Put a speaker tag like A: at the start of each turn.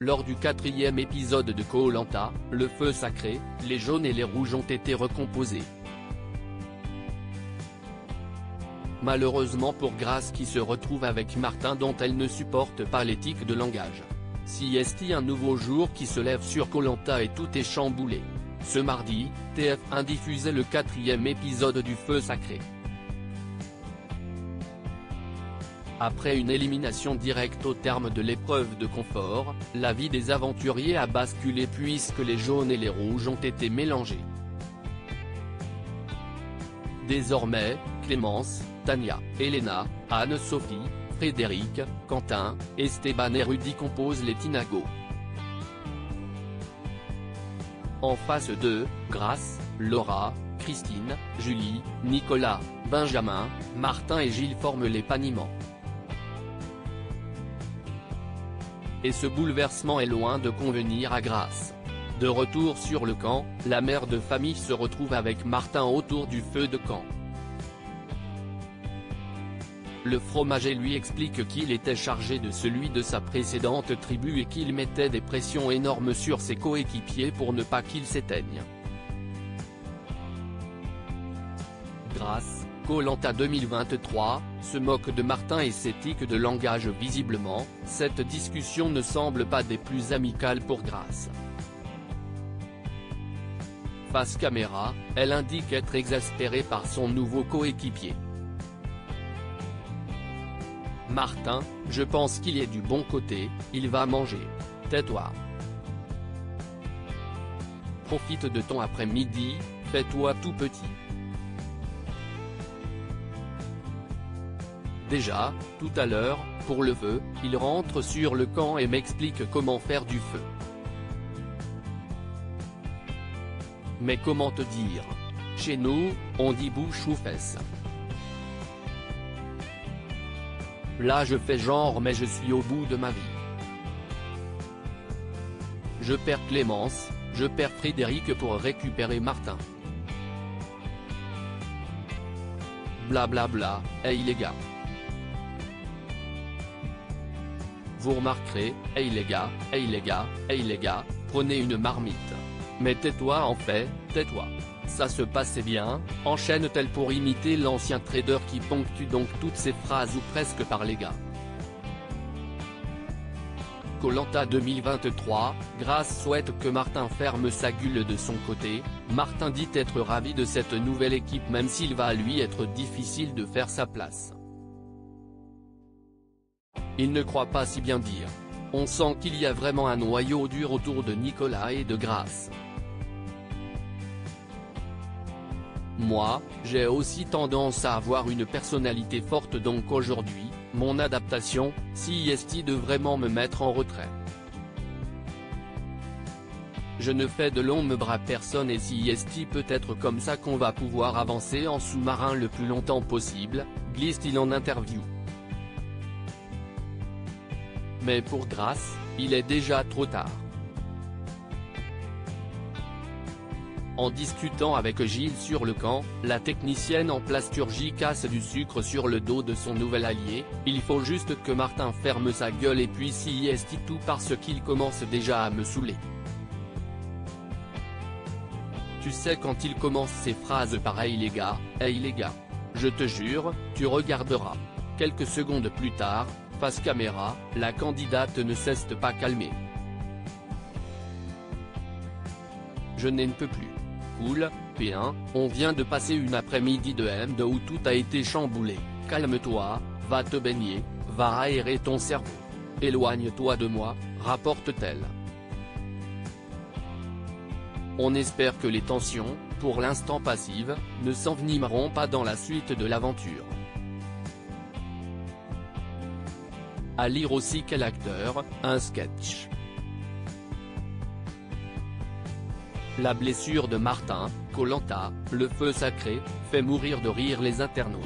A: Lors du 4e épisode de Koh Lanta, le feu sacré, les jaunes et les rouges ont été recomposés. Malheureusement pour Grace qui se retrouve avec Martin dont elle ne supporte pas l'éthique de langage. CST un nouveau jour qui se lève sur Koh Lanta et tout est chamboulé. Ce mardi, TF1 diffusait le 4e épisode du feu sacré. Après une élimination directe au terme de l'épreuve de confort, la vie des aventuriers a basculé puisque les jaunes et les rouges ont été mélangés. Désormais, Clémence, Tania, Elena, Anne-Sophie, Frédéric, Quentin, Esteban et Rudy composent les Tinago. En face d'eux, Grace, Laura, Christine, Julie, Nicolas, Benjamin, Martin et Gilles forment les Panimans. Et ce bouleversement est loin de convenir à Grace. De retour sur le camp, la mère de famille se retrouve avec Martin autour du feu de camp. Le fromager lui explique qu'il était chargé de celui de sa précédente tribu et qu'il mettait des pressions énormes sur ses coéquipiers pour ne pas qu'ils s'éteignent. Grace, Koh Lanta 2023, se moque de Martin et ses tics de langage visiblement, cette discussion ne semble pas des plus amicales pour Grace. Face caméra, elle indique être exaspérée par son nouveau coéquipier. Martin, je pense qu'il est du bon côté, il va manger. Tais-toi. Profite de ton après-midi, fais-toi tout petit. Déjà, tout à l'heure, pour le feu, il rentre sur le camp et m'explique comment faire du feu. Mais comment te dire? Chez nous, on dit bouche ou fesses. Là je fais genre mais je suis au bout de ma vie. Je perds Clémence, je perds Frédéric pour récupérer Martin. Blablabla, hey les gars. Vous remarquerez, hey les gars, hey les gars, hey les gars, prenez une marmite. Mais tais-toi en fait, tais-toi. Ça se passait bien, enchaîne-t-elle pour imiter l'ancien trader qui ponctue donc toutes ces phrases ou presque par les gars. Koh Lanta 2023, Grace souhaite que Martin ferme sa gueule de son côté. Martin dit être ravi de cette nouvelle équipe même s'il va lui être difficile de faire sa place. Il ne croit pas si bien dire. On sent qu'il y a vraiment un noyau dur autour de Nicolas et de Grace. Moi, j'ai aussi tendance à avoir une personnalité forte donc aujourd'hui, mon adaptation, CST de vraiment me mettre en retrait. Je ne fais de l'ombre à personne et CST peut être comme ça qu'on va pouvoir avancer en sous-marin le plus longtemps possible, glisse-t-il en interview. Mais pour Grace, il est déjà trop tard. En discutant avec Gilles sur le camp, la technicienne en plasturgie casse du sucre sur le dos de son nouvel allié, il faut juste que Martin ferme sa gueule et puis CST tout parce qu'il commence déjà à me saouler. Tu sais quand il commence ses phrases pareilles les gars, hey les gars. Je te jure, tu regarderas. Quelques secondes plus tard, face caméra, la candidate ne cesse de pas calmer. Je n'en peux plus. Cool, P1, on vient de passer une après-midi de M2 où tout a été chamboulé, calme-toi, va te baigner, va aérer ton cerveau. Éloigne-toi de moi, rapporte-t-elle. On espère que les tensions, pour l'instant passives, ne s'envenimeront pas dans la suite de l'aventure. À lire aussi quel acteur, un sketch. La blessure de Martin, Koh Lanta, le feu sacré, fait mourir de rire les internautes.